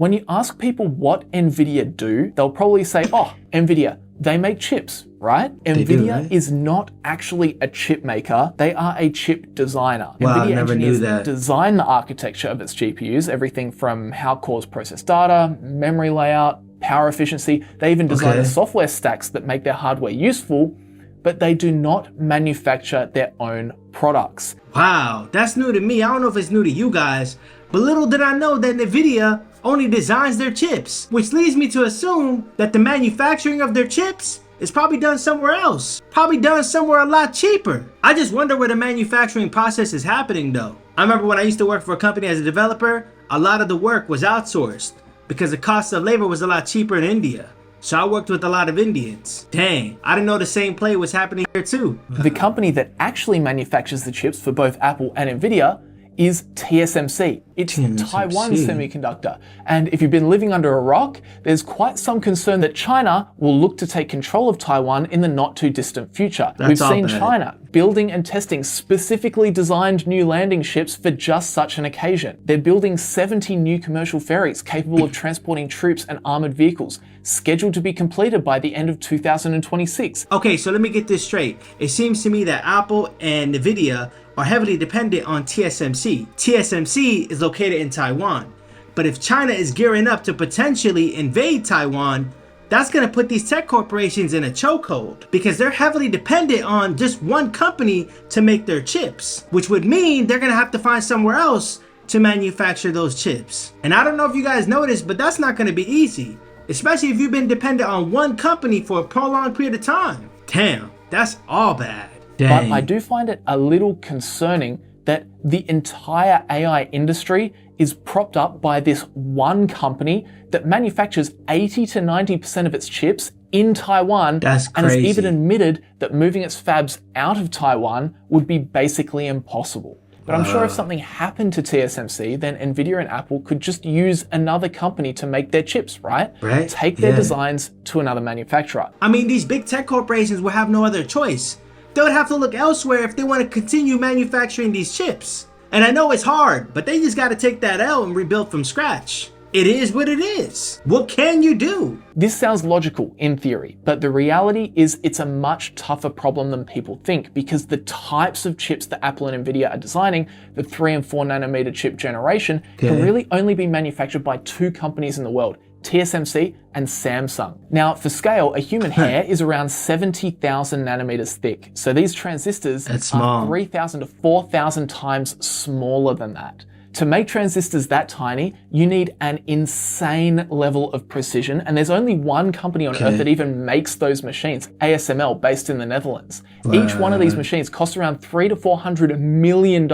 When you ask people what Nvidia do, they'll probably say, oh, Nvidia, they make chips, right? Nvidia is not actually a chip maker. They are a chip designer. Wow, Nvidia I never knew that. design the architecture of its GPUs, everything from how cores process data, memory layout, power efficiency. They even design the software stacks that make their hardware useful, but they do not manufacture their own products. Wow, that's new to me. I don't know if it's new to you guys, but little did I know that Nvidia only designs their chips, which leads me to assume that the manufacturing of their chips is probably done somewhere else, probably done somewhere a lot cheaper. I just wonder where the manufacturing process is happening though. I remember when I used to work for a company as a developer, a lot of the work was outsourced because the cost of labor was a lot cheaper in India. So I worked with a lot of Indians. Dang, I didn't know the same play was happening here too. The company that actually manufactures the chips for both Apple and Nvidia is TSMC. It's Taiwan Semiconductor. And if you've been living under a rock, there's quite some concern that China will look to take control of Taiwan in the not too distant future. We've seen China building and testing specifically designed new landing ships for just such an occasion. They're building 70 new commercial ferries capable of transporting troops and armored vehicles, scheduled to be completed by the end of 2026. Okay, so let me get this straight. It seems to me that Apple and Nvidia are heavily dependent on TSMC. TSMC is located in Taiwan. But if China is gearing up to potentially invade Taiwan, that's going to put these tech corporations in a chokehold because they're heavily dependent on just one company to make their chips, which would mean they're going to have to find somewhere else to manufacture those chips. And I don't know if you guys noticed, but that's not going to be easy, especially if you've been dependent on one company for a prolonged period of time. Damn, that's all bad. But I do find it a little concerning that the entire AI industry is propped up by this one company that manufactures 80 to 90% of its chips in Taiwan. That's crazy. And has even admitted that moving its fabs out of Taiwan would be basically impossible. But I'm sure if something happened to TSMC, then Nvidia and Apple could just use another company to make their chips, right? Take their designs to another manufacturer. I mean, these big tech corporations will have no other choice. They would have to look elsewhere if they want to continue manufacturing these chips. And I know it's hard, but they just got to take that L and rebuild from scratch. It is what it is. What can you do? This sounds logical in theory, but the reality is it's a much tougher problem than people think because the types of chips that Apple and Nvidia are designing, the 3 and 4 nanometer chip generation, can really only be manufactured by 2 companies in the world, TSMC and Samsung. Now, for scale, a human hair is around 70,000 nanometers thick. So these transistors are 3,000 to 4,000 times smaller than that. To make transistors that tiny, you need an insane level of precision, and there's only one company on Earth that even makes those machines, ASML, based in the Netherlands. Each one of these machines costs around $300 to $400 million,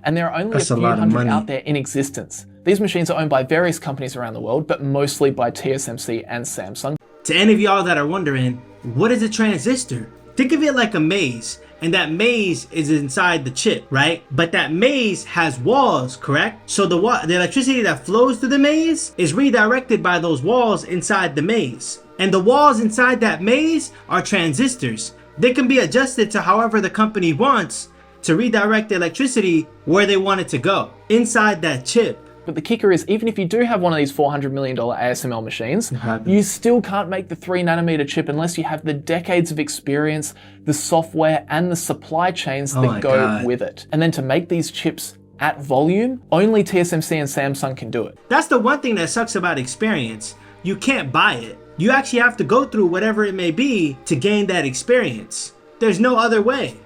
and there are only a few hundred out there in existence. These machines are owned by various companies around the world, but mostly by TSMC and Samsung. To any of y'all that are wondering, what is a transistor? Think of it like a maze, and that maze is inside the chip, right? But that maze has walls, correct? So the electricity that flows through the maze is redirected by those walls inside the maze. And the walls inside that maze are transistors. They can be adjusted to however the company wants to redirect the electricity where they want it to go, inside that chip. But the kicker is, even if you do have one of these $400 million ASML machines, you still can't make the 3 nanometer chip unless you have the decades of experience, the software, and the supply chains that go with it. And then to make these chips at volume, only TSMC and Samsung can do it. That's the one thing that sucks about experience. You can't buy it. You actually have to go through whatever it may be to gain that experience. There's no other way.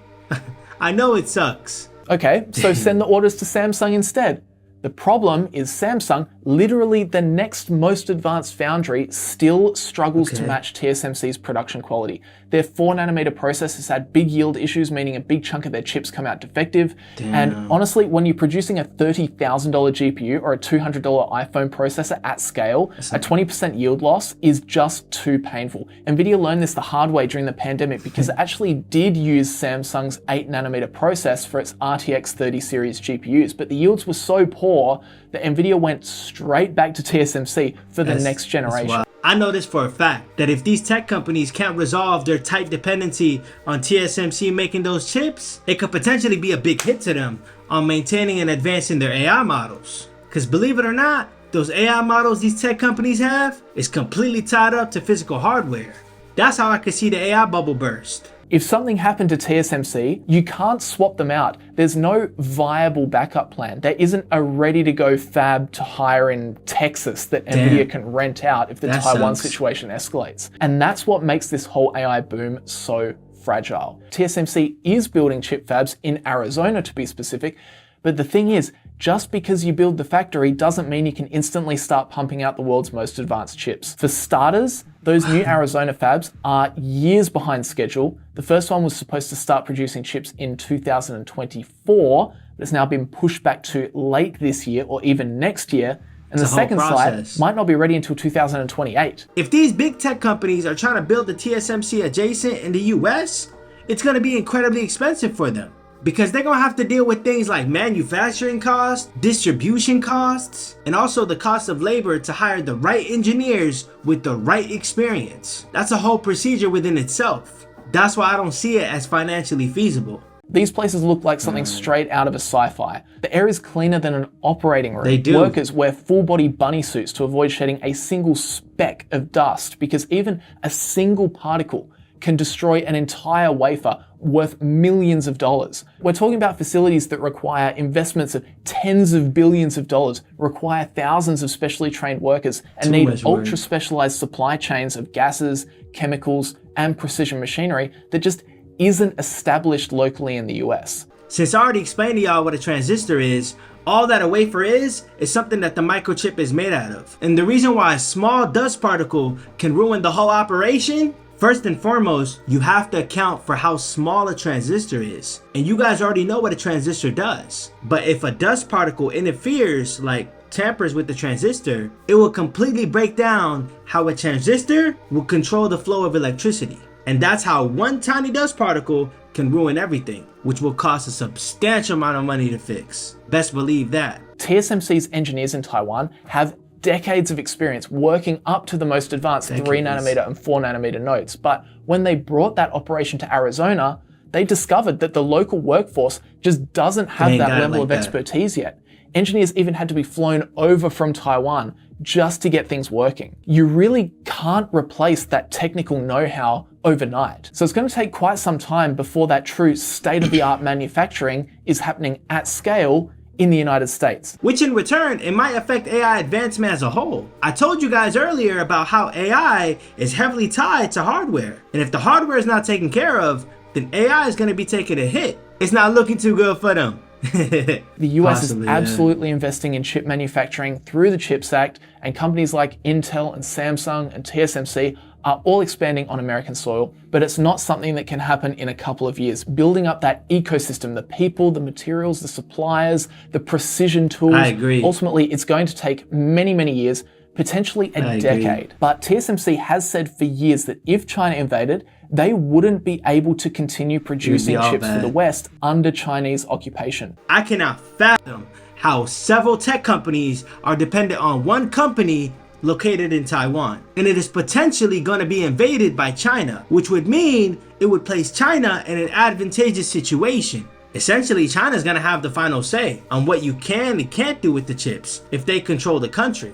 I know it sucks. Okay, so send the orders to Samsung instead. The problem is Samsung, literally the next most advanced foundry, still struggles to match TSMC's production quality. Their 4 nanometer processors had big yield issues, meaning a big chunk of their chips come out defective. And honestly, when you're producing a $30,000 GPU or a $200 iPhone processor at scale, a 20% yield loss is just too painful. Nvidia learned this the hard way during the pandemic because it actually did use Samsung's 8 nanometer process for its RTX 30 series GPUs, but the yields were so poor that Nvidia went straight back to TSMC for the next generation. I know this for a fact, that if these tech companies can't resolve their tight dependency on TSMC making those chips, it could potentially be a big hit to them on maintaining and advancing their AI models. Because believe it or not, those AI models these tech companies have is completely tied up to physical hardware. That's how I could see the AI bubble burst. If something happened to TSMC, you can't swap them out. There's no viable backup plan. There isn't a ready-to-go fab to hire in Texas that Nvidia can rent out if the Taiwan situation escalates. And that's what makes this whole AI boom so fragile. TSMC is building chip fabs in Arizona, to be specific, but the thing is, just because you build the factory doesn't mean you can instantly start pumping out the world's most advanced chips. For starters, those new Arizona fabs are years behind schedule. The first one was supposed to start producing chips in 2024, but it's now been pushed back to late this year or even next year. And the second site might not be ready until 2028. If these big tech companies are trying to build the TSMC adjacent in the US, it's going to be incredibly expensive for them, because they're gonna have to deal with things like manufacturing costs, distribution costs, and also the cost of labor to hire the right engineers with the right experience. That's a whole procedure within itself. That's why I don't see it as financially feasible. These places look like something straight out of a sci-fi. The air is cleaner than an operating room. They do. Workers wear full-body bunny suits to avoid shedding a single speck of dust, because even a single particle can destroy an entire wafer worth millions of dollars. We're talking about facilities that require investments of tens of billions of dollars, require thousands of specially trained workers, and need ultra specialized supply chains of gases, chemicals, and precision machinery that just isn't established locally in the US. Since I already explained to y'all what a transistor is, all that a wafer is something that the microchip is made out of. And the reason why a small dust particle can ruin the whole operation, first and foremost, you have to account for how small a transistor is. And you guys already know what a transistor does. But if a dust particle interferes, like tampers with the transistor, it will completely break down how a transistor will control the flow of electricity. And that's how one tiny dust particle can ruin everything, which will cost a substantial amount of money to fix. Best believe that. TSMC's engineers in Taiwan have decades of experience working up to the most advanced 3nm and 4nm nodes. But when they brought that operation to Arizona, they discovered that the local workforce just doesn't have that level of expertise yet. Engineers even had to be flown over from Taiwan just to get things working. You really can't replace that technical know-how overnight. So it's going to take quite some time before that true state-of-the-art manufacturing is happening at scale in the United States. Which in return, it might affect AI advancement as a whole. I told you guys earlier about how AI is heavily tied to hardware. And if the hardware is not taken care of, then AI is going to be taking a hit. It's not looking too good for them. The US is absolutely investing in chip manufacturing through the CHIPS Act, and companies like Intel and Samsung and TSMC are all expanding on American soil, but it's not something that can happen in a couple of years. Building up that ecosystem, the people, the materials, the suppliers, the precision tools, I agree. Ultimately, it's going to take many, many years, potentially a decade. But TSMC has said for years that if China invaded, they wouldn't be able to continue producing chips for the West under Chinese occupation. I cannot fathom how several tech companies are dependent on one company located in Taiwan, and it is potentially going to be invaded by China, which would mean it would place China in an advantageous situation. Essentially, China's going to have the final say on what you can and can't do with the chips if they control the country.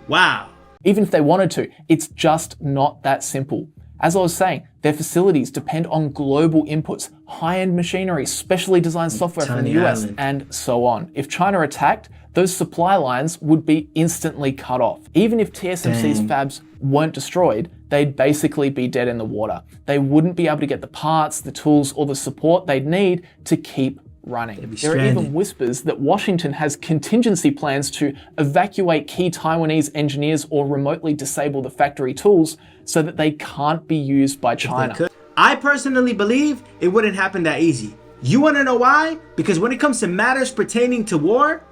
Wow. Even if they wanted to, it's just not that simple. As I was saying, their facilities depend on global inputs, high-end machinery, specially designed software from the US, and so on. If China attacked, those supply lines would be instantly cut off. Even if TSMC's fabs weren't destroyed, they'd basically be dead in the water. They wouldn't be able to get the parts, the tools, or the support they'd need to keep running. There are even whispers that Washington has contingency plans to evacuate key Taiwanese engineers or remotely disable the factory tools so that they can't be used by China. I personally believe it wouldn't happen that easy. You want to know why? Because when it comes to matters pertaining to war,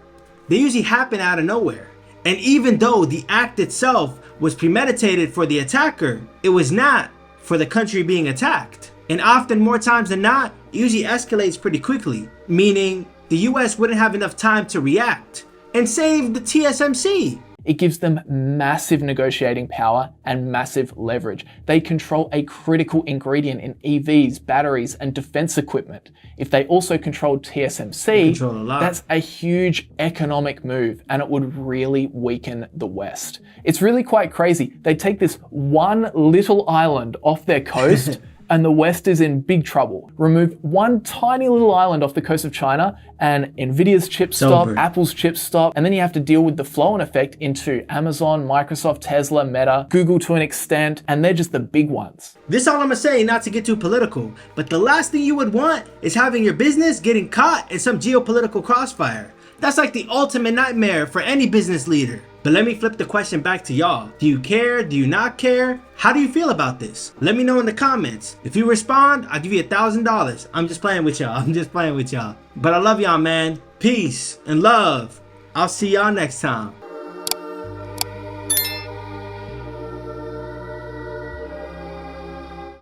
they usually happen out of nowhere. And even though the act itself was premeditated for the attacker, it was not for the country being attacked. And often, more times than not, it usually escalates pretty quickly, meaning the US wouldn't have enough time to react and save the TSMC. It gives them massive negotiating power and massive leverage. They control a critical ingredient in EVs, batteries, and defense equipment. If they also controlled TSMC, that's a huge economic move, and it would really weaken the West. It's really quite crazy. They take this one little island off their coast and the West is in big trouble. Remove one tiny little island off the coast of China and Nvidia's chips stop, Apple's chips stop, and then you have to deal with the flow-on effect into Amazon, Microsoft, Tesla, Meta, Google to an extent, and they're just the big ones. This all I'm gonna say, not to get too political, but the last thing you would want is having your business getting caught in some geopolitical crossfire. That's like the ultimate nightmare for any business leader. But let me flip the question back to y'all. Do you care? Do you not care? How do you feel about this? Let me know in the comments. If you respond, I'll give you $1,000. I'm just playing with y'all. But I love y'all, man. Peace and love. I'll see y'all next time.